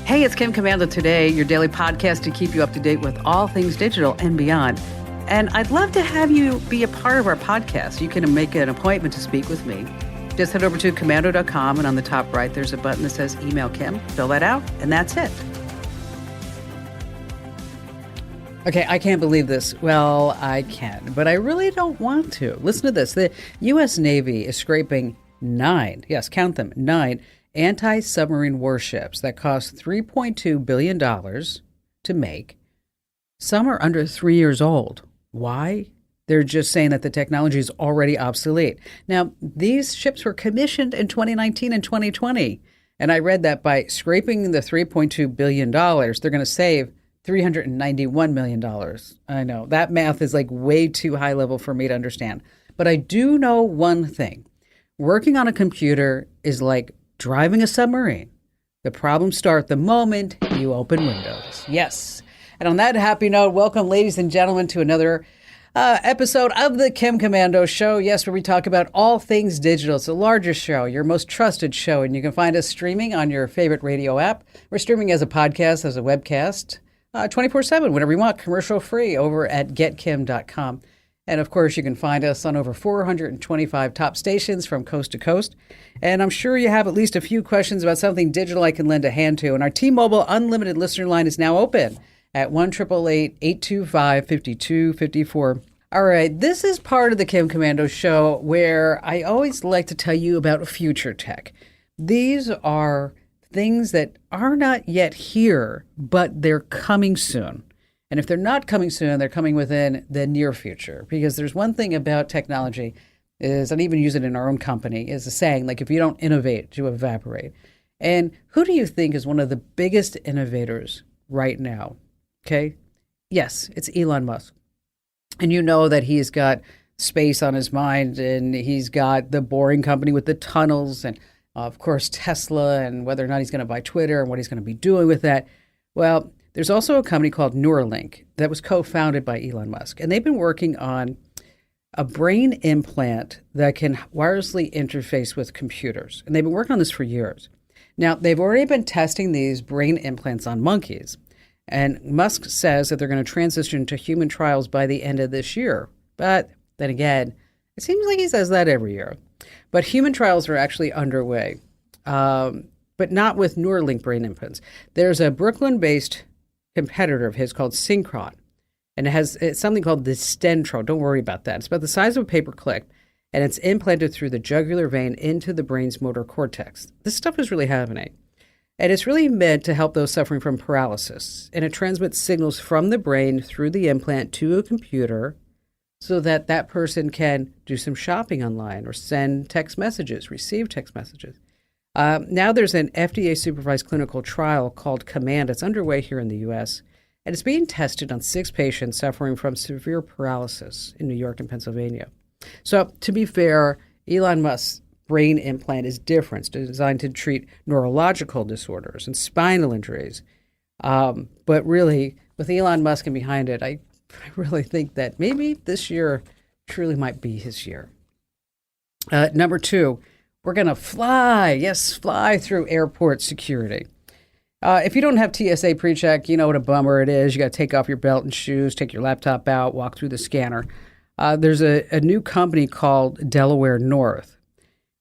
Hey, it's Kim Commando Today, your daily podcast to keep you up to date with all things digital and beyond. And I'd love to have you be a part of our podcast. You can make an appointment to speak with me. Just head over to commando.com, and on the top right, there's a button that says Email Kim. Fill that out, and that's it. Okay, I can't believe this. Well, I can, but I really don't want to. Listen to this. The U.S. Navy is scraping 9, yes, count them, 9 anti-submarine warships that cost $3.2 billion to make. Some are under 3 years old. Why? They're just saying that the technology is already obsolete. Now, these ships were commissioned in 2019 and 2020. And I read that by scraping the $3.2 billion, they're going to save $391 million. I know, that math is like way too high level for me to understand. But I do know one thing. Working on a computer is like driving a submarine. The problems start the moment you open Windows. Yes. And on that happy note, welcome, ladies and gentlemen, to another episode of the Kim Commando Show. Yes, where we talk about all things digital. It's the largest show, your most trusted show, and you can find us streaming on your favorite radio app. We're streaming as a podcast, as a webcast, 24/7, whenever you want, commercial free, over at getkim.com. And of course, you can find us on over 425 top stations from coast to coast. And I'm sure you have at least a few questions about something digital I can lend a hand to. And our T-Mobile Unlimited listener line is now open at 1-888-825-5254. All right, this is part of the Kim Commando Show where I always like to tell you about future tech. These are things that are not yet here, but they're coming soon. And if they're not coming soon, they're coming within the near future. Because there's one thing about technology is, and even use it in our own company, is a saying, like, if you don't innovate, you evaporate. And who do you think is one of the biggest innovators right now? Okay. Yes, it's Elon Musk. And you know that he's got space on his mind, and he's got the Boring Company with the tunnels, and of course, Tesla, and whether or not he's going to buy Twitter and what he's going to be doing with that. Well, there's also a company called Neuralink that was co-founded by Elon Musk, and they've been working on a brain implant that can wirelessly interface with computers. And they've been working on this for years. Now, they've already been testing these brain implants on monkeys, and Musk says that they're going to transition to human trials by the end of this year. But then again, it seems like he says that every year. But human trials are actually underway, but not with Neuralink brain implants. There's a Brooklyn-based competitor of his called Synchron, and it's something called the Stentro. Don't worry about that. It's about the size of a paperclip, and it's implanted through the jugular vein into the brain's motor cortex. This stuff is really happening, and it's really meant to help those suffering from paralysis, and it transmits signals from the brain through the implant to a computer so that that person can do some shopping online or send text messages, receive text messages. Now there's an FDA-supervised clinical trial called Command. It's underway here in the U.S., and it's being tested on 6 patients suffering from severe paralysis in New York and Pennsylvania. So to be fair, Elon Musk's brain implant is different. It's designed to treat neurological disorders and spinal injuries. But really, with Elon Musk and behind it, I really think that maybe this year truly might be his year. Number 2. We're going to fly through airport security. If you don't have TSA PreCheck, you know what a bummer it is. You got to take off your belt and shoes, take your laptop out, walk through the scanner. There's a new company called Delaware North,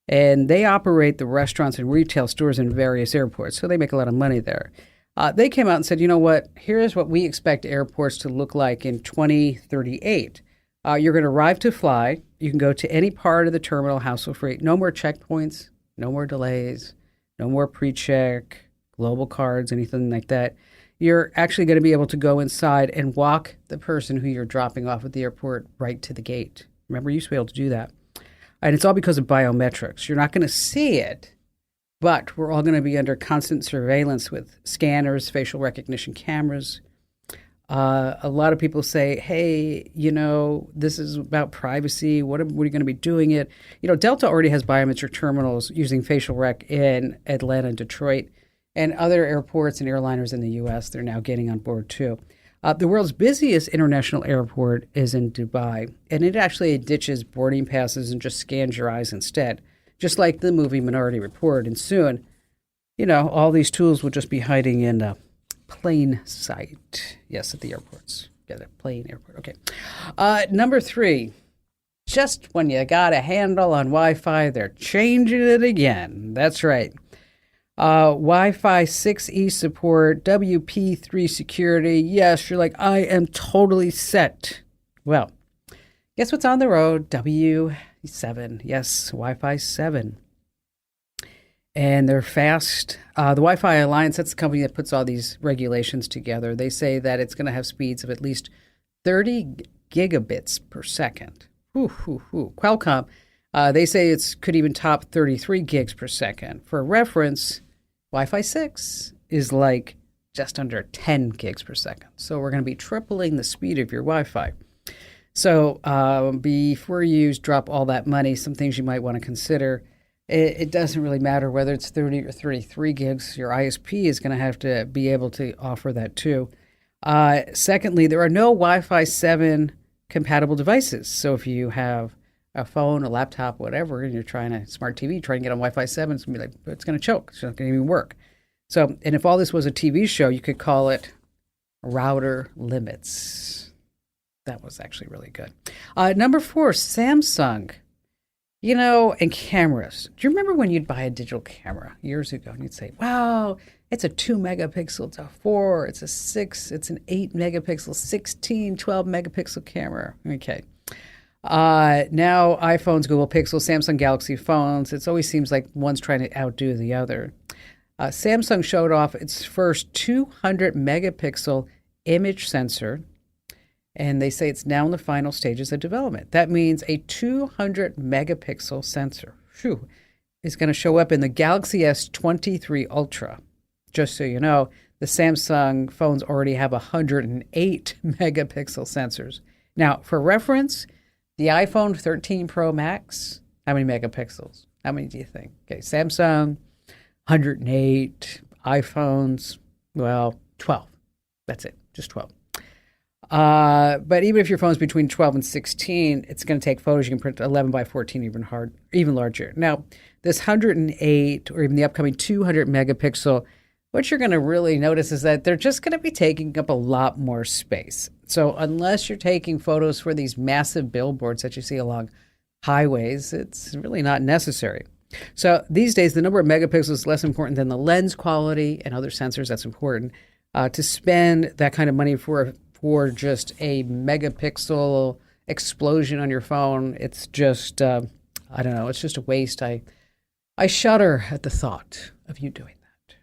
and they operate the restaurants and retail stores in various airports, so they make a lot of money there. They came out and said, you know what, here's what we expect airports to look like in 2038. You're going to arrive to fly. You can go to any part of the terminal hassle-free. No more checkpoints, no more delays, no more pre-check, global cards, anything like that. You're actually going to be able to go inside and walk the person who you're dropping off at the airport right to the gate. Remember, you used to be able to do that. And it's all because of biometrics. You're not going to see it, but we're all going to be under constant surveillance with scanners, facial recognition cameras. A lot of people say, hey, you know, this is about privacy. What are you going to be doing it? You know, Delta already has biometric terminals using facial rec in Atlanta and Detroit, and other airports and airliners in the U.S. They're now getting on board, too. The world's busiest international airport is in Dubai, and it actually ditches boarding passes and just scans your eyes instead, just like the movie Minority Report. And soon, all these tools will just be hiding in plain sight. Yes, at the airports. Get it, plain airport. Okay. Number 3. Just when you got a handle on Wi-Fi, they're changing it again. That's right. Wi-Fi 6E support, WP3 security. Yes, you're like, I am totally set. Well, guess what's on the road? W7. Yes, Wi-Fi 7. And they're fast. The Wi-Fi Alliance, that's the company that puts all these regulations together. They say that it's going to have speeds of at least 30 gigabits per second. Qualcomm, they say it could even top 33 gigs per second. For reference, Wi-Fi 6 is like just under 10 gigs per second. So we're going to be tripling the speed of your Wi-Fi. So before you drop all that money, some things you might want to consider. It doesn't really matter whether it's 30 or 33 gigs. Your ISP is going to have to be able to offer that too. Secondly, there are no Wi-Fi 7 compatible devices. So if you have a phone, a laptop, whatever, and you're trying to smart TV, trying to get on Wi-Fi 7, it's going to choke. It's not going to even work. So, and if all this was a TV show, you could call it Router Limits. That was actually really good. Number 4, Samsung. And cameras. Do you remember when you'd buy a digital camera years ago and you'd say, wow, it's a 2 megapixel, it's a 4, it's a 6, it's an 8 megapixel, 16, 12 megapixel camera. Okay. Now iPhones, Google Pixel, Samsung Galaxy phones, it always seems like one's trying to outdo the other. Samsung showed off its first 200 megapixel image sensor, and they say it's now in the final stages of development. That means a 200 megapixel sensor is going to show up in the Galaxy S23 Ultra. Just so you know, the Samsung phones already have 108 megapixel sensors. Now, for reference, the iPhone 13 Pro Max, how many megapixels? How many do you think? Okay, Samsung, 108. iPhones, 12. That's it, just 12. But even if your phone's between 12 and 16, it's going to take photos. You can print 11 by 14, even larger. Now, this 108 or even the upcoming 200 megapixel, what you're going to really notice is that they're just going to be taking up a lot more space. So unless you're taking photos for these massive billboards that you see along highways, it's really not necessary. So these days, the number of megapixels is less important than the lens quality and other sensors. That's important. To spend that kind of money for just a megapixel explosion on your phone, it's just, I don't know, it's just a waste. I shudder at the thought of you doing that.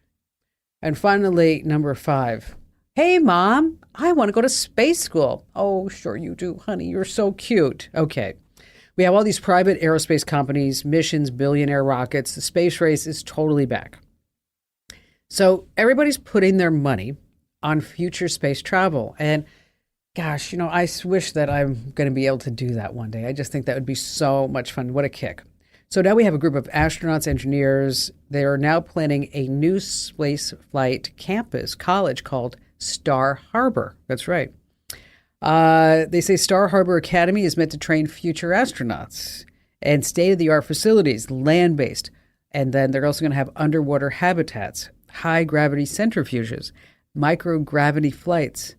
And finally, number 5. Hey, Mom, I want to go to space school. Oh, sure you do, honey. You're so cute. Okay. We have all these private aerospace companies, missions, billionaire rockets. The space race is totally back. So everybody's putting their money on future space travel. And gosh, I wish that I'm going to be able to do that one day. I just think that would be so much fun. What a kick. So now we have a group of astronauts, engineers. They are now planning a new space flight campus college called Star Harbor. That's right. They say Star Harbor Academy is meant to train future astronauts and state-of-the-art facilities, land-based. And then they're also going to have underwater habitats, high-gravity centrifuges, microgravity flights,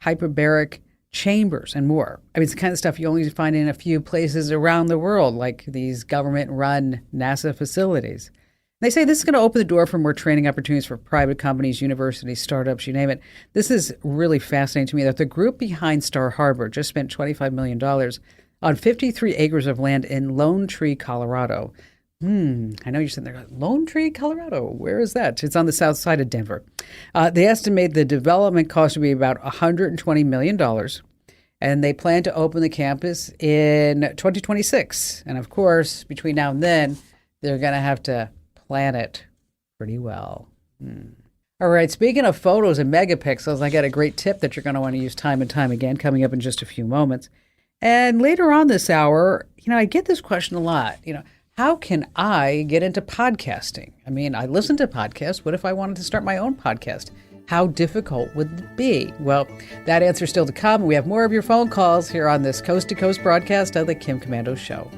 hyperbaric chambers, and more. I mean, it's the kind of stuff you only find in a few places around the world, like these government-run NASA facilities. They say this is going to open the door for more training opportunities for private companies, universities, startups, you name it. This is really fascinating to me that the group behind Star Harbor just spent $25 million on 53 acres of land in Lone Tree, Colorado. I know you're sitting there, Lone Tree, Colorado. Where is that? It's on the south side of Denver. They estimate the development cost to be about $120 million, and they plan to open the campus in 2026. And of course, between now and then, they're going to have to plan it pretty well. All right, speaking of photos and megapixels, I got a great tip that you're going to want to use time and time again coming up in just a few moments. And later on this hour, I get this question a lot, how can I get into podcasting? I mean, I listen to podcasts. What if I wanted to start my own podcast? How difficult would it be? Well, that answer's still to come. We have more of your phone calls here on this Coast to Coast broadcast of the Kim Komando Show.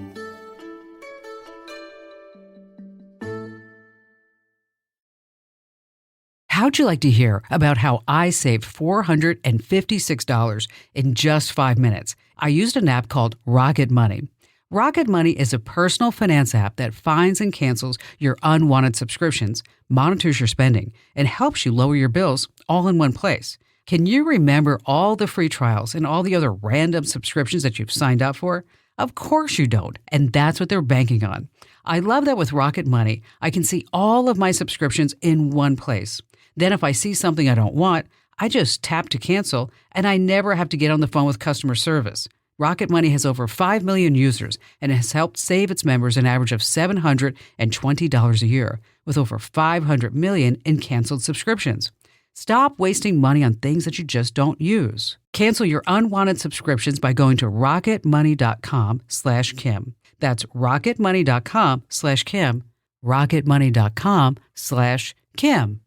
How'd you like to hear about how I saved $456 in just 5 minutes? I used an app called Rocket Money. Rocket Money is a personal finance app that finds and cancels your unwanted subscriptions, monitors your spending, and helps you lower your bills all in one place. Can you remember all the free trials and all the other random subscriptions that you've signed up for? Of course you don't, and that's what they're banking on. I love that with Rocket Money, I can see all of my subscriptions in one place. Then if I see something I don't want, I just tap to cancel, and I never have to get on the phone with customer service. Rocket Money has over 5 million users and has helped save its members an average of $720 a year, with over 500 million in canceled subscriptions. Stop wasting money on things that you just don't use. Cancel your unwanted subscriptions by going to rocketmoney.com/Kim. That's rocketmoney.com/Kim. rocketmoney.com/Kim.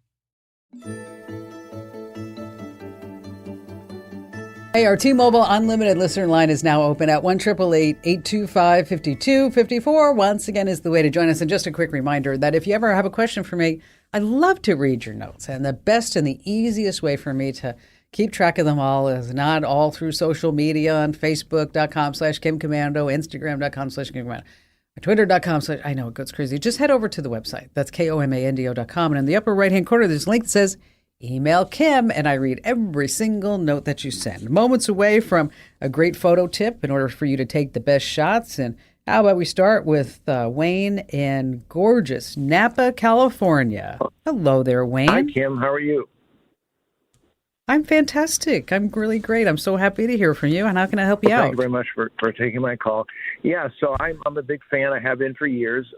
Hey, our T-Mobile Unlimited listener line is now open at 1-888-825-5254. Once again is the way to join us. And just a quick reminder that if you ever have a question for me, I love to read your notes. And the best and the easiest way for me to keep track of them all is not all through social media on Facebook.com/Kim Komando, Instagram.com/Kim Komando, Twitter.com/ I know it goes crazy. Just head over to the website. That's KOMANDO.com. And in the upper right-hand corner, there's a link that says Email Kim, and I read every single note that you send. Moments away from a great photo tip in order for you to take the best shots. And how about we start with Wayne in gorgeous Napa, California. Hello there, Wayne. Hi, Kim. How are you? I'm fantastic. I'm really great. I'm so happy to hear from you. And how can I help you out? Thank you very much for taking my call. Yeah, so I'm a big fan. I have been for years.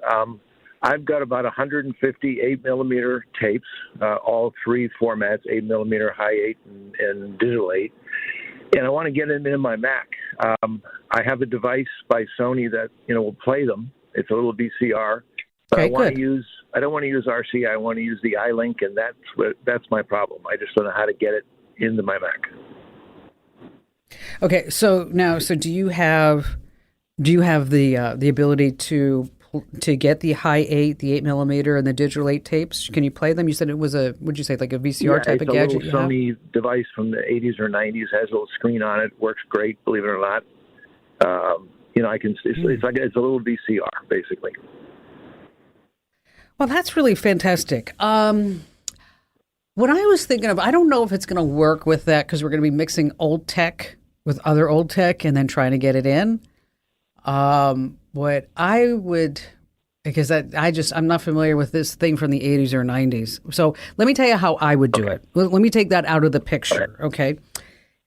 I've got about 150 8mm tapes, all three formats, 8mm, high 8, and digital 8. And I want to get them in my Mac. I have a device by Sony that, will play them. It's a little VCR. But Okay, good. I don't want to use RC. I want to use the iLink, and that's my problem. I just don't know how to get it into my Mac. Okay, so do you have the ability to get the high 8, the 8mm, and the digital 8 tapes? Can you play them? You said it was like a VCR type of gadget. It's a little Sony device from the 80s or 90s. Has a little screen on it. Works great, believe it or not. It's a little VCR basically. Well, that's really fantastic. What I was thinking of, I don't know if it's going to work with that because we're going to be mixing old tech with other old tech and then trying to get it in. What I would, because I'm not familiar with this thing from the 80s or 90s. So let me tell you how I would do it. Let me take that out of the picture. Okay.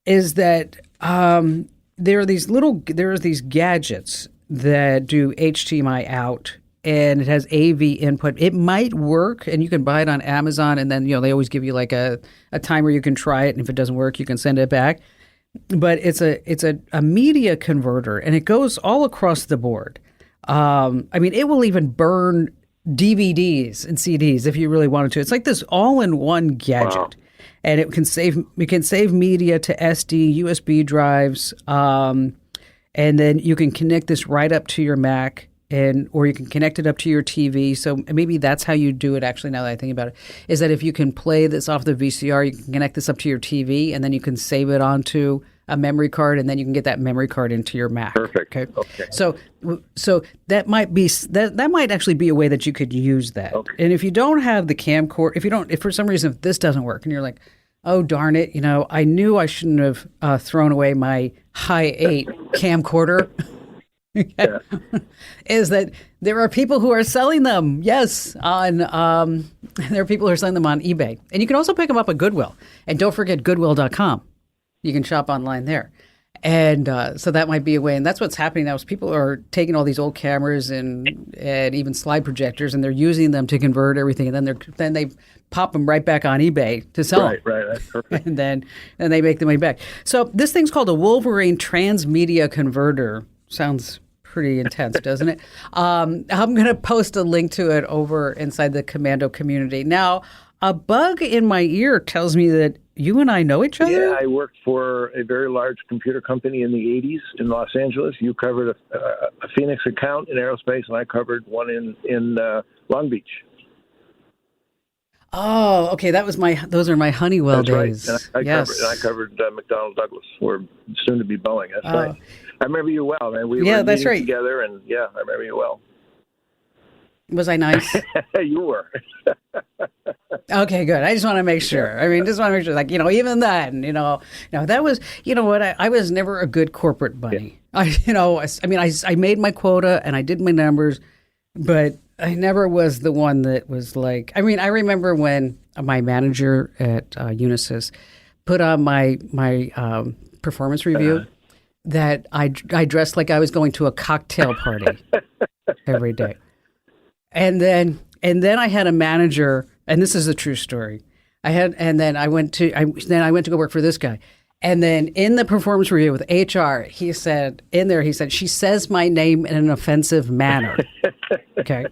Is that, there are these gadgets that do HDMI out and it has AV input. It might work and you can buy it on Amazon and then, they always give you like a time where you can try it. And if it doesn't work, you can send it back. But it's a media converter, and it goes all across the board. It will even burn DVDs and CDs if you really wanted to. It's like this all-in-one gadget, wow. And it can save media to SD, USB drives, and then you can connect this right up to your Mac, or you can connect it up to your TV. So maybe that's how you do it. Actually, now that I think about it, is that if you can play this off the VCR, you can connect this up to your TV, and then you can save it onto a memory card, and then you can get that memory card into your Mac. Perfect. Okay. So that might actually be a way that you could use that. Okay. And if you don't have the camcorder, if for some reason this doesn't work, and you're like, oh darn it, I knew I shouldn't have thrown away my high 8 camcorder. Yeah. Is that there are people who are selling them? Yes, there are people who are selling them on eBay, and you can also pick them up at Goodwill. And don't forget Goodwill.com. You can shop online there, and so that might be a way. And that's what's happening now is people are taking all these old cameras and even slide projectors, and they're using them to convert everything, and then they pop them right back on eBay to sell them. Right, that's perfect. and they make the money back. So this thing's called a Wolverine Transmedia Converter. Sounds pretty intense, doesn't it? I'm going to post a link to it over inside the Commando community. Now, a bug in my ear tells me that you and I know each other? Yeah, I worked for a very large computer company in the 80s in Los Angeles. You covered a Phoenix account in aerospace, and I covered one in Long Beach. Oh, okay. Those are my Honeywell That's right. days. And Yes. I covered McDonnell Douglas, or soon to be Boeing. That's right. I remember you well, man. We Yeah, were that's meeting right. together, and yeah, I remember you well. Was I nice? You were. Okay, good. I just want to make sure. I mean, just want to make sure, like, even then, no, that was, what, I was never a good corporate bunny. Yeah. I made my quota and I did my numbers, but I never was the one that was like, I remember when my manager at Unisys put on my performance review that I dressed like I was going to a cocktail party every day. And then I had a manager, and this is a true story. Then I went to go work for this guy. And then in the performance review with HR, he said, she says my name in an offensive manner. Okay.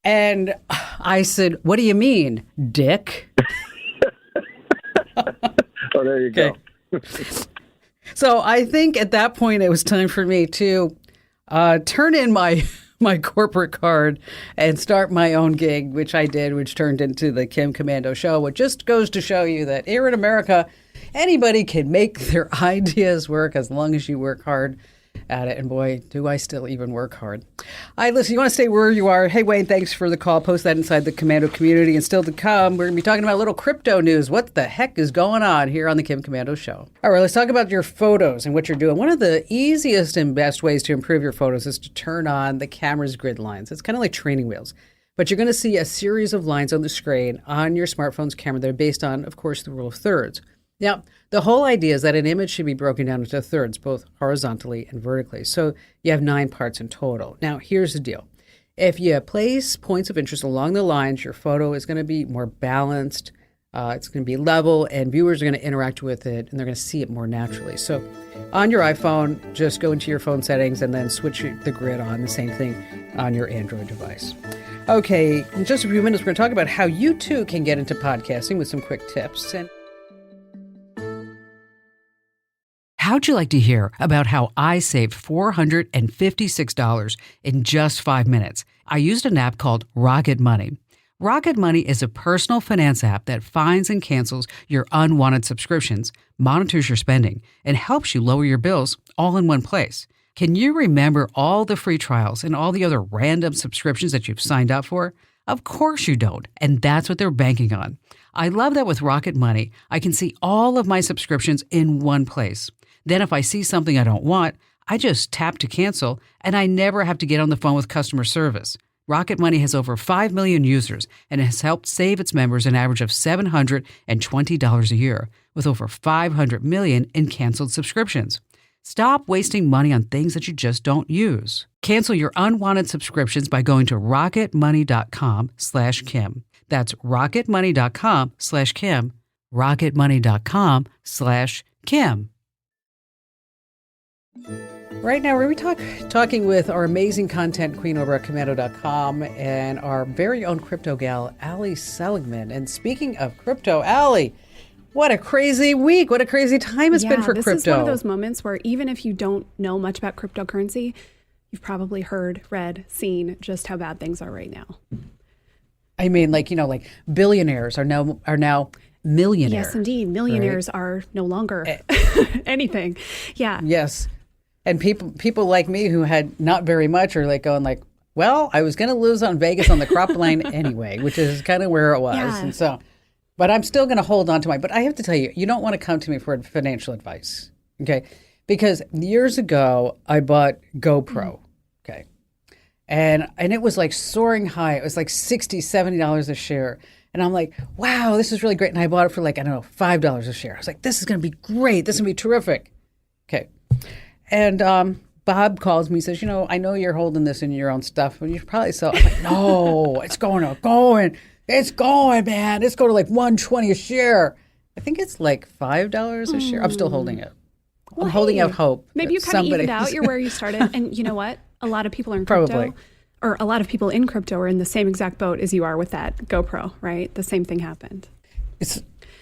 And I said, what do you mean, dick? Oh, there you go. So I think at that point it was time for me to turn in my corporate card and start my own gig, which I did, which turned into the Kim Komando Show, which just goes to show you that here in America, anybody can make their ideas work as long as you work hard at it. And boy, do I still even work hard. All right, listen, you want to stay where you are. Hey, Wayne, thanks for the call. Post that inside the Commando community. And still to come, we're going to be talking about a little crypto news. What the heck is going on here on the Kim Komando Show? All right, let's talk about your photos and what you're doing. One of the easiest and best ways to improve your photos is to turn on the camera's grid lines. It's kind of like training wheels. But you're going to see a series of lines on the screen on your smartphone's camera that are based on, of course, the rule of thirds. Now, the whole idea is that an image should be broken down into thirds, both horizontally and vertically. So you have 9 parts in total. Now, here's the deal. If you place points of interest along the lines, your photo is going to be more balanced. It's going to be level, and viewers are going to interact with it, and they're going to see it more naturally. So on your iPhone, just go into your phone settings and then switch the grid on. The same thing on your Android device. Okay, in just a few minutes, we're going to talk about how you, too, can get into podcasting with some quick tips. And how'd you like to hear about how I saved $456 in just 5 minutes? I used an app called Rocket Money. Rocket Money is a personal finance app that finds and cancels your unwanted subscriptions, monitors your spending, and helps you lower your bills all in one place. Can you remember all the free trials and all the other random subscriptions that you've signed up for? Of course you don't, and that's what they're banking on. I love that with Rocket Money, I can see all of my subscriptions in one place. Then if I see something I don't want, I just tap to cancel, and I never have to get on the phone with customer service. Rocket Money has over 5 million users and has helped save its members an average of $720 a year, with over 500 million in canceled subscriptions. Stop wasting money on things that you just don't use. Cancel your unwanted subscriptions by going to rocketmoney.com/Kim. That's rocketmoney.com/Kim. rocketmoney.com/Kim. Right now, we're going to be talking with our amazing content queen over at Commando.com and our very own crypto gal, Allie Seligman. And speaking of crypto, Allie, what a crazy week. What a crazy time it's been for crypto. This is one of those moments where even if you don't know much about cryptocurrency, you've probably heard, read, seen just how bad things are right now. I mean, like billionaires are now millionaires. Yes, indeed. Millionaires are no longer anything. Yeah. Yes. And people like me who had not very much are like going like, well, I was going to lose on Vegas on the crop line anyway, which is kind of where it was. Yeah. And so, but I'm still going to hold on to but I have to tell you, you don't want to come to me for financial advice. Okay. Because years ago I bought GoPro. Okay. And it was like soaring high. It was like $60, $70 a share. And I'm like, wow, this is really great. And I bought it for like, I don't know, $5 a share. I was like, this is going to be great. This is going to be terrific. Okay. And Bob calls me, says, I know you're holding this in your own stuff, and you should probably sell it. I'm like, no, it's going, man. It's going to like $120 a share. I think it's like $5 a share. I'm still holding it. I'm holding out hope. Maybe you kind of evened out. You're where you started. And you know what? A lot of people are in crypto. Probably. Or a lot of people in crypto are in the same exact boat as you are with that GoPro, right? The same thing happened.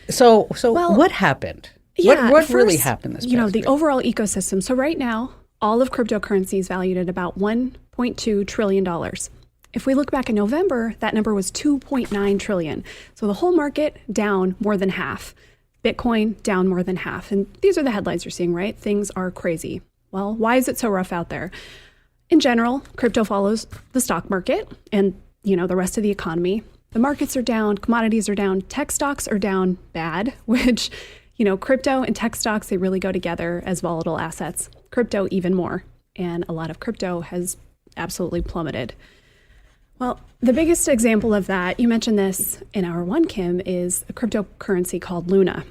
So what happened? Yeah, what really happened this past the week? overall ecosystem. So right now, all of cryptocurrency is valued at about $1.2 trillion. If we look back in November, that number was 2.9 trillion. So the whole market down more than half. Bitcoin down more than half. And these are the headlines you're seeing, right? Things are crazy. Well, why is it so rough out there? In general, crypto follows the stock market and, the rest of the economy. The markets are down, commodities are down, tech stocks are down bad, which, crypto and tech stocks, they really go together as volatile assets. Crypto even more. And a lot of crypto has absolutely plummeted. Well, the biggest example of that, you mentioned this in hour one, Kim, is a cryptocurrency called Luna.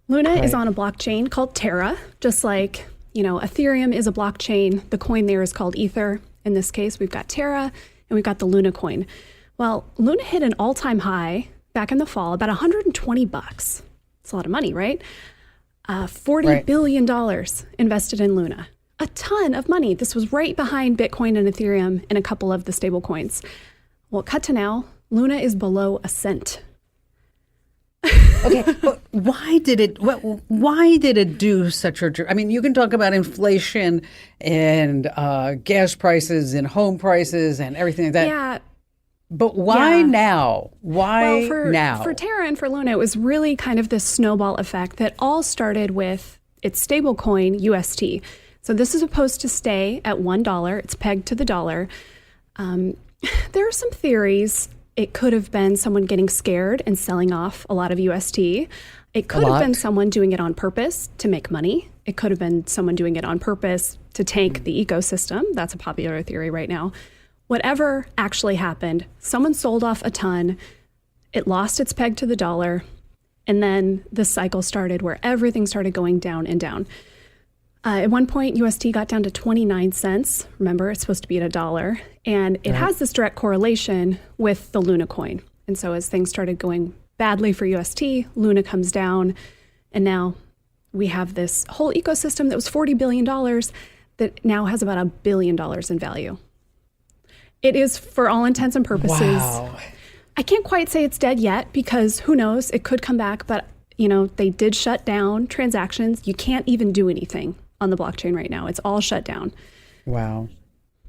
Luna is on a blockchain called Terra, just like, Ethereum is a blockchain. The coin there is called Ether. In this case, we've got Terra and we've got the Luna coin. Well, Luna hit an all-time high back in the fall, about $120. It's a lot of money, right? $40 billion invested in Luna. A ton of money. This was right behind Bitcoin and Ethereum and a couple of the stable coins. Well, cut to now, Luna is below a cent. Okay, but why did it do such a? I mean, you can talk about inflation and gas prices and home prices and everything like that. Yeah. But why now? Why now? For Terra and for Luna, it was really kind of this snowball effect that all started with its stable coin, UST. So this is supposed to stay at $1. It's pegged to the dollar. There are some theories. It could have been someone getting scared and selling off a lot of UST. It could have been someone doing it on purpose to make money. It could have been someone doing it on purpose to tank the ecosystem. That's a popular theory right now. Whatever actually happened, someone sold off a ton. It lost its peg to the dollar. And then the cycle started where everything started going down and down. At one point, UST got down to 29 cents. Remember, it's supposed to be at $1. And it has this direct correlation with the Luna coin. And so as things started going badly for UST, Luna comes down. And now we have this whole ecosystem that was $40 billion that now has about $1 billion in value. It is, for all intents and purposes, I can't quite say it's dead yet because who knows, it could come back. But, they did shut down transactions. You can't even do anything on the blockchain right now. It's all shut down. Wow.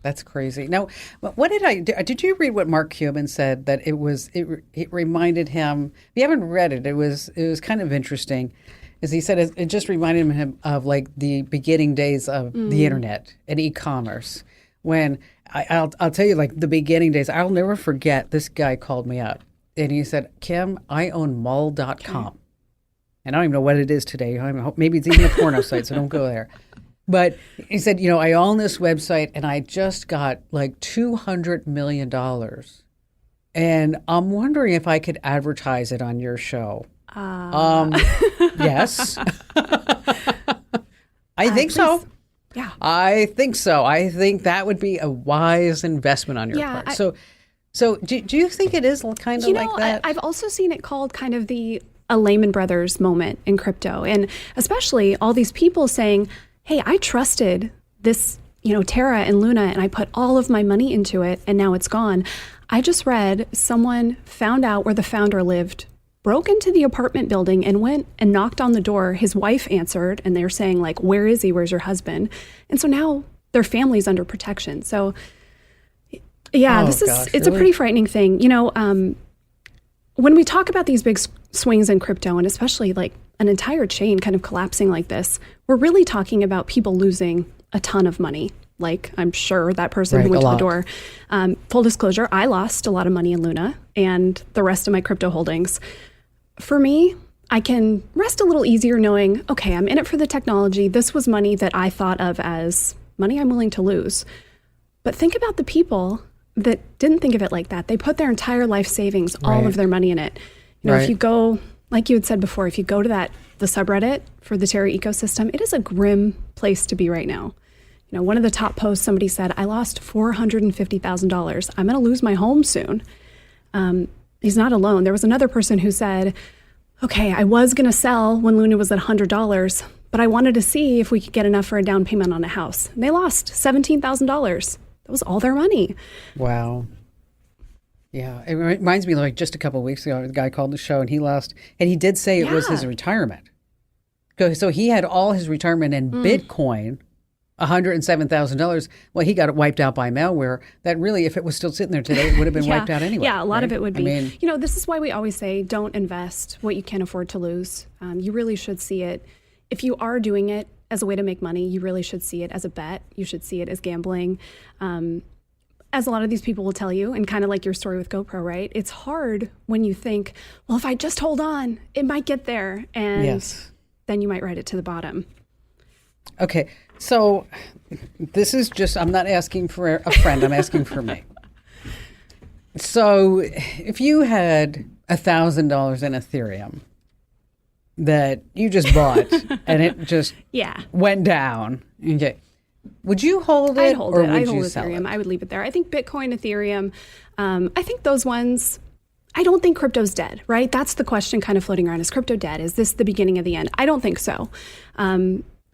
That's crazy. Now, what did I do? Did you read what Mark Cuban said? That it reminded him. If you haven't read it, it was kind of interesting. As he said, it just reminded him of like the beginning days of the internet and e-commerce. When I'll tell you, like the beginning days, I'll never forget. This guy called me up and he said, "Kim, I own Mall.com." Okay. And I don't even know what it is today. Maybe it's even a porno site, so don't go there. But he said, I own this website and I just got like $200 million. And I'm wondering if I could advertise it on your show. Yes. I think so. Yeah. I think so. I think that would be a wise investment on your part. So do you think it is kind of like that? I've also seen it called kind of a Lehman Brothers moment in crypto. And especially all these people saying, hey, I trusted this, Terra and Luna, and I put all of my money into it, and now it's gone. I just read someone found out where the founder lived, broke into the apartment building and went and knocked on the door. His wife answered, and they're saying, like, where is he? Where's your husband? And so now their family's under protection. So, yeah, it's a pretty frightening thing. When we talk about these big swings in crypto, and especially like an entire chain kind of collapsing like this, we're really talking about people losing a ton of money. Like, I'm sure that person who went to the door. Full disclosure, I lost a lot of money in Luna and the rest of my crypto holdings. For me, I can rest a little easier knowing, okay, I'm in it for the technology. This was money that I thought of as money I'm willing to lose. But think about the people that didn't think of it like that. They put their entire life savings, all of their money in it. If you go, like you had said before, if you go to the subreddit for the Terra ecosystem, it is a grim place to be right now. One of the top posts, somebody said, I lost $450,000. I'm going to lose my home soon. He's not alone. There was another person who said, okay, I was going to sell when Luna was at $100, but I wanted to see if we could get enough for a down payment on a house. And they lost $17,000. That was all their money. Wow. Yeah. It reminds me, like just a couple of weeks ago, the guy called the show and he lost, and he did say it was his retirement. So he had all his retirement in Bitcoin $107,000. Well, he got it wiped out by malware. That really, if it was still sitting there today, it would have been wiped out anyway. Yeah, a lot right? of it would be. I mean, this is why we always say don't invest what you can't afford to lose. You really should see it. If you are doing it as a way to make money, you really should see it as a bet. You should see it as gambling. As a lot of these people will tell you, and kind of like your story with GoPro, right? It's hard when you think, well, if I just hold on, it might get there. And then you might ride it to the bottom. Okay, so this is just, I'm not asking for a friend, I'm asking for me. So if you had $1,000 in Ethereum that you just bought and it just went down, okay, would you hold it? I'd hold or it. Would I'd you hold sell Ethereum. it? I would leave it there. I think Bitcoin, Ethereum, I think those ones, I don't think crypto's dead, right? That's the question kind of floating around. Is crypto dead? Is this the beginning of the end? I don't think so.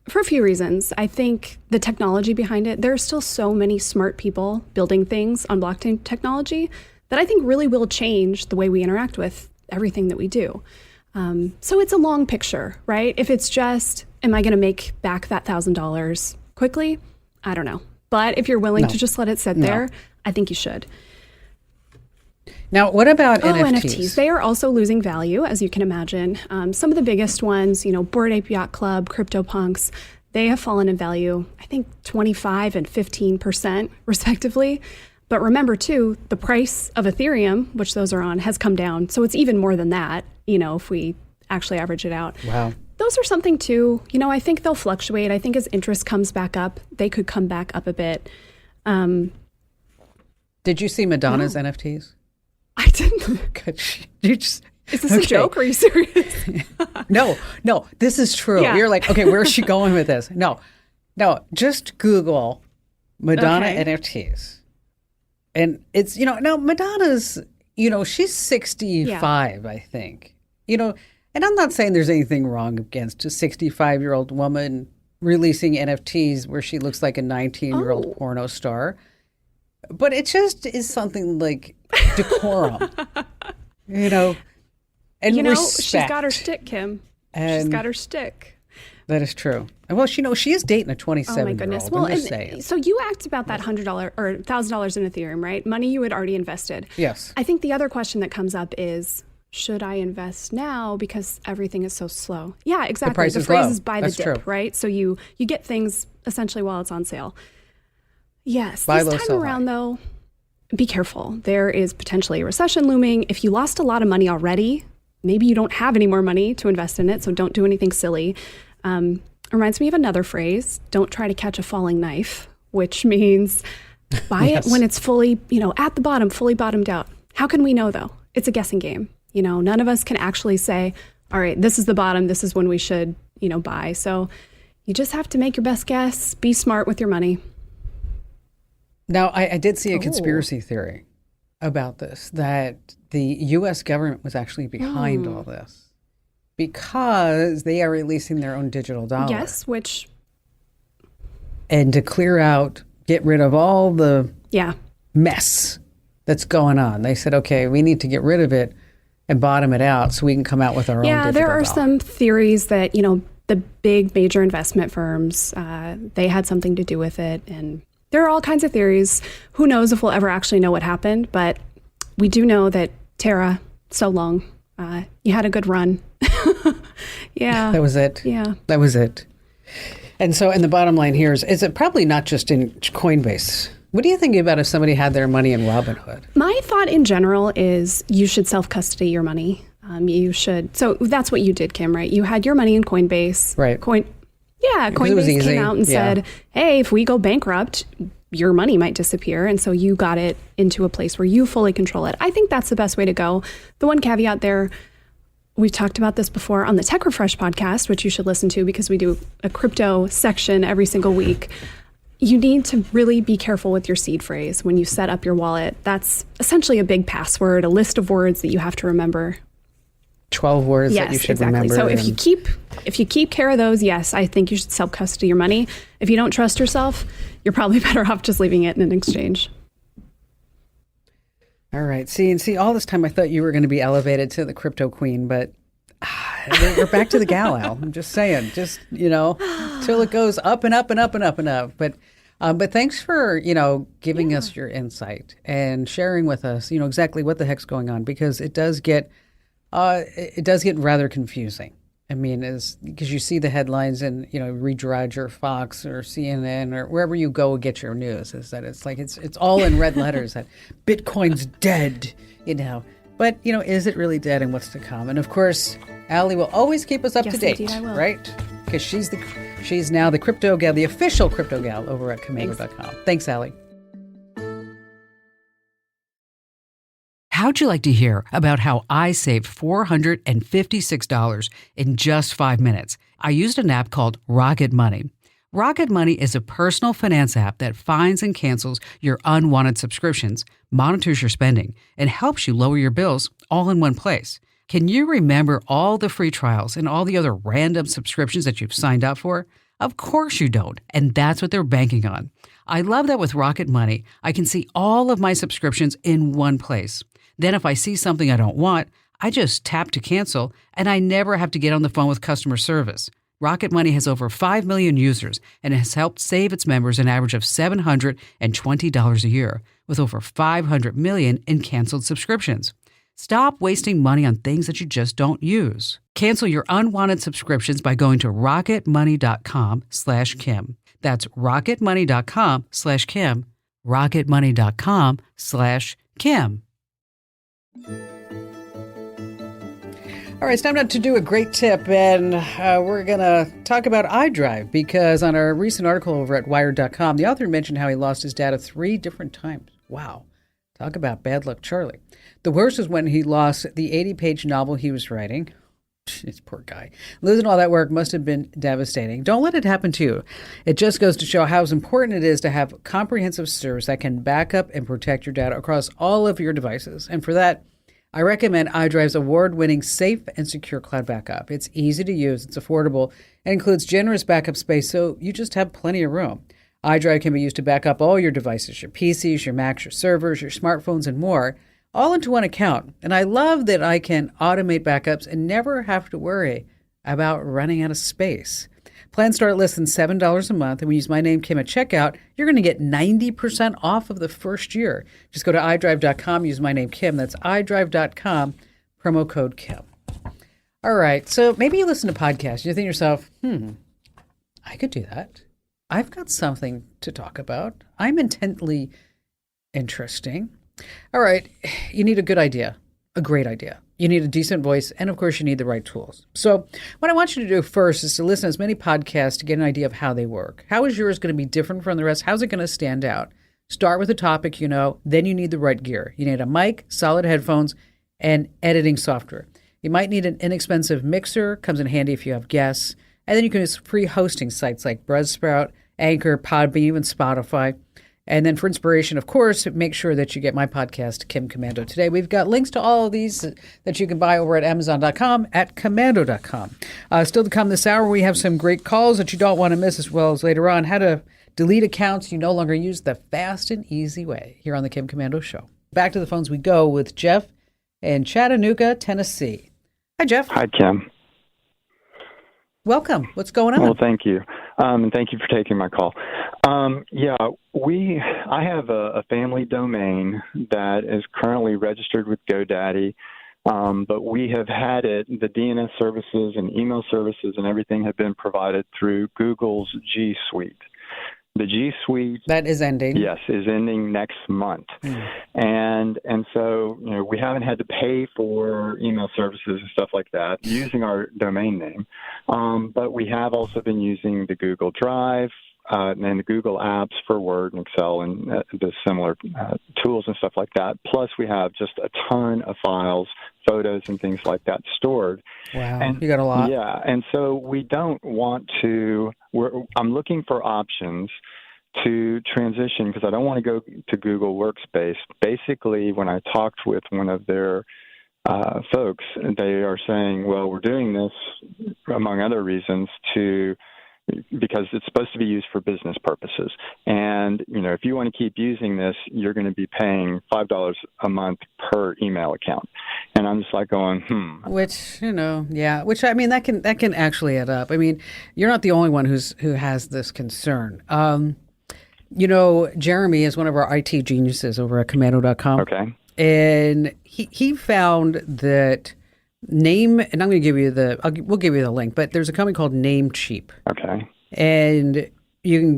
For a few reasons. I think the technology behind it, there are still so many smart people building things on blockchain technology that I think really will change the way we interact with everything that we do. So it's a long picture, right? If it's just, am I going to make back that $1,000 quickly? I don't know. But if you're willing to just let it sit there, I think you should. Now, what about NFTs? NFTs. They are also losing value, as you can imagine. Some of the biggest ones, Bored Ape Yacht Club, CryptoPunks, they have fallen in value, I think 25 and 15% respectively. But remember, too, the price of Ethereum, which those are on, has come down. So it's even more than that, if we actually average it out. Wow. Those are something, too. I think they'll fluctuate. I think as interest comes back up, they could come back up a bit. Did you see Madonna's NFTs? I didn't. You just, is this a joke? Or are you serious? No, this is true. Yeah. You're like, okay, where's she going with this? No, just Google Madonna NFTs. And it's, now Madonna's, she's 65, I think. And I'm not saying there's anything wrong against a 65-year-old woman releasing NFTs where she looks like a 19-year-old porno star. But it just is something like decorum, and respect. She's got her stick, Kim. She's got her stick. That is true. And well, she is dating a 27-year-old. Oh my goodness. Well, so you asked about that $100 or $1,000 in Ethereum, right? Money you had already invested. Yes. I think the other question that comes up is, should I invest now because everything is so slow? Yeah, exactly. The price the is phrase low. is buy the That's dip, true. right? So you get things essentially while it's on sale. Yes. Buy this low, time sell around, high. though, be careful. There is potentially a recession looming. If you lost a lot of money already, maybe you don't have any more money to invest in it, so don't do anything silly. Reminds me of another phrase, don't try to catch a falling knife, which means buy it when it's fully, at the bottom, fully bottomed out. How can we know, though? It's a guessing game. None of us can actually say, all right, this is the bottom, this is when we should, buy. So you just have to make your best guess, be smart with your money. Now, I did see a conspiracy theory about this, that the U.S. government was actually behind all this because they are releasing their own digital dollar. Yes, which... And to clear out, get rid of all the mess that's going on. They said, okay, we need to get rid of it and bottom it out so we can come out with our own digital dollar. Yeah, there are some theories that, the big major investment firms, they had something to do with it. And there are all kinds of theories. Who knows if we'll ever actually know what happened, but we do know that Tara, so long, you had a good run. Yeah. That was it. Yeah. That was it. And the bottom line here is it probably not just in Coinbase. What do you think about if somebody had their money in Robinhood? My thought in general is you should self-custody your money. You should. So that's what you did, Kim, right? You had your money in Coinbase. Right. Coinbase came out and said, hey, if we go bankrupt, your money might disappear. And so you got it into a place where you fully control it. I think that's the best way to go. The one caveat there, we've talked about this before on the Tech Refresh podcast, which you should listen to because we do a crypto section every single week. You need to really be careful with your seed phrase when you set up your wallet. That's essentially a big password, a list of words that you have to remember. 12 words that you should remember. So if you keep care of those, yes, I think you should self-custody your money. If you don't trust yourself, you're probably better off just leaving it in an exchange. All right. See, all this time I thought you were going to be elevated to the crypto queen, but We're back to the gal, Al. I'm just saying, just, till it goes up and up and up and up and up. But thanks for, giving us your insight and sharing with us, exactly what the heck's going on, because it does get rather confusing. I mean, because you see the headlines and, read Roger, Fox or CNN or wherever you go get your news, is that it's all in red letters that Bitcoin's dead, But, is it really dead and what's to come? And of course, Allie will always keep us up to date, indeed, I will. right? Because she's now the crypto gal, the official crypto gal over at Commando.com. Thanks, Allie. How'd you like to hear about how I saved $456 in just 5 minutes? I used an app called Rocket Money. Rocket Money is a personal finance app that finds and cancels your unwanted subscriptions, monitors your spending, and helps you lower your bills all in one place. Can you remember all the free trials and all the other random subscriptions that you've signed up for? Of course you don't, and that's what they're banking on. I love that with Rocket Money, I can see all of my subscriptions in one place. Then if I see something I don't want, I just tap to cancel, and I never have to get on the phone with customer service. Rocket Money has over 5 million users and has helped save its members an average of $720 a year, with over 500 million in canceled subscriptions. Stop wasting money on things that you just don't use. Cancel your unwanted subscriptions by going to rocketmoney.com/Kim. That's rocketmoney.com/Kim. rocketmoney.com/Kim. All right, it's time now to do a great tip, and we're going to talk about iDrive, because on a recent article over at Wired.com, the author mentioned how he lost his data 3 different times. Wow. Talk about bad luck, Charlie. The worst is when he lost the 80-page novel he was writing. This poor guy. Losing all that work must have been devastating. Don't let it happen to you. It just goes to show how important it is to have comprehensive service that can back up and protect your data across all of your devices. And for that, I recommend iDrive's award-winning safe and secure cloud backup. It's easy to use, it's affordable, and includes generous backup space, so you just have plenty of room. iDrive can be used to back up all your devices, your PCs, your Macs, your servers, your smartphones, and more, all into one account. And I love that I can automate backups and never have to worry about running out of space. Plans start at less than $7 a month, and when you use my name, Kim, at checkout, you're going to get 90% off of the first year. Just go to iDrive.com, use my name, Kim. That's iDrive.com, promo code Kim. All right, so maybe you listen to podcasts. You think to yourself, I could do that. I've got something to talk about. I'm intently interesting. All right, you need a good idea, a great idea. You need a decent voice, and of course, you need the right tools. So what I want you to do first is to listen to as many podcasts to get an idea of how they work. How is yours going to be different from the rest? How's it going to stand out? Start with a topic you know, then you need the right gear. You need a mic, solid headphones, and editing software. You might need an inexpensive mixer, comes in handy if you have guests, and then you can use free hosting sites like Buzzsprout, Anchor, Podbean, even Spotify. And then for inspiration, of course, make sure that you get my podcast, Kim Commando Today. We've got links to all of these that you can buy over at Amazon.com, at Commando.com. Still to come this hour, we have some great calls that you don't want to miss, as well as later on, how to delete accounts you no longer use the fast and easy way here on the Kim Commando Show. Back to the phones we go with Jeff in Chattanooga, Tennessee. Hi, Jeff. Hi, Kim. Welcome. What's going on? Well, thank you. And thank you for taking my call. I have a family domain that is currently registered with GoDaddy, but we have had it, the DNS services and email services and everything have been provided through Google's G Suite. The G Suite that is ending. Yes, is ending next month. And so, we haven't had to pay for email services and stuff like that using our domain name. But we have also been using the Google Drive and the Google apps for Word and Excel and the similar tools and stuff like that. Plus, we have just a ton of files, photos, and things like that stored. Wow, and you got a lot. Yeah, and so we don't want to. I'm looking for options to transition because I don't want to go to Google Workspace. Basically, when I talked with one of their folks, they are saying, well, we're doing this, among other reasons, because it's supposed to be used for business purposes. And, if you want to keep using this, you're going to be paying $5 a month per email account. And I'm just like going, Which, yeah. Which, I mean, that can actually add up. I mean, you're not the only one who has this concern. Jeremy is one of our IT geniuses over at Commando.com. Okay. And he found that and I'm going to give you we'll give you the link, but there's a company called Namecheap. Okay. And you can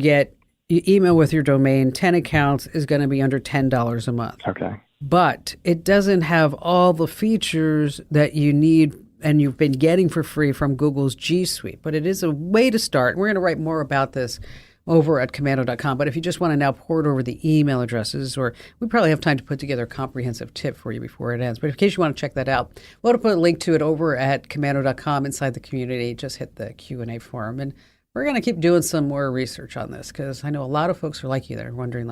you email with your domain, 10 accounts is going to be under $10 a month. Okay. But it doesn't have all the features that you need and you've been getting for free from Google's G Suite. But it is a way to start. We're going to write more about this over at Commando.com. But if you just want to now port over the email addresses, or we probably have time to put together a comprehensive tip for you before it ends. But in case you want to check that out, we'll put a link to it over at Commando.com inside the community. Just hit the Q&A forum. And we're going to keep doing some more research on this because I know a lot of folks are like you. They're wondering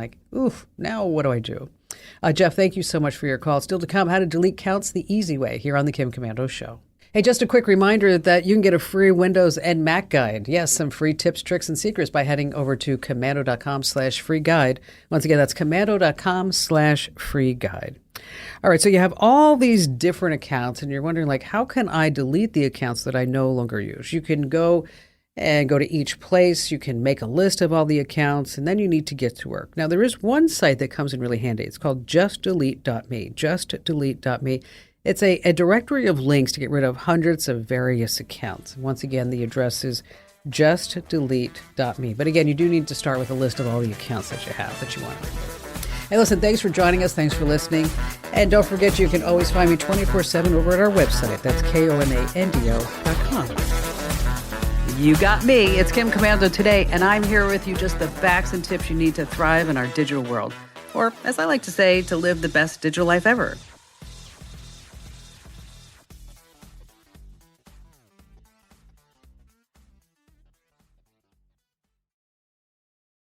now what do I do? Jeff, thank you so much for your call. Still to come, how to delete counts the easy way here on the Kim Commando Show. Hey, just a quick reminder that you can get a free Windows and Mac guide. Yes, some free tips, tricks, and secrets by heading over to commando.com/free guide. Once again, that's commando.com/free guide. All right, so you have all these different accounts, and you're wondering, how can I delete the accounts that I no longer use? You can go to each place. You can make a list of all the accounts, and then you need to get to work. Now, there is one site that comes in really handy. It's called justdelete.me, justdelete.me. It's a directory of links to get rid of hundreds of various accounts. Once again, the address is justdelete.me. But again, you do need to start with a list of all the accounts that you have that you want to remove. Hey, listen, thanks for joining us. Thanks for listening. And don't forget, you can always find me 24/7 over at our website. That's KOMANDO.com. You got me. It's Kim Commando today, and I'm here with you just the facts and tips you need to thrive in our digital world. Or, as I like to say, to live the best digital life ever.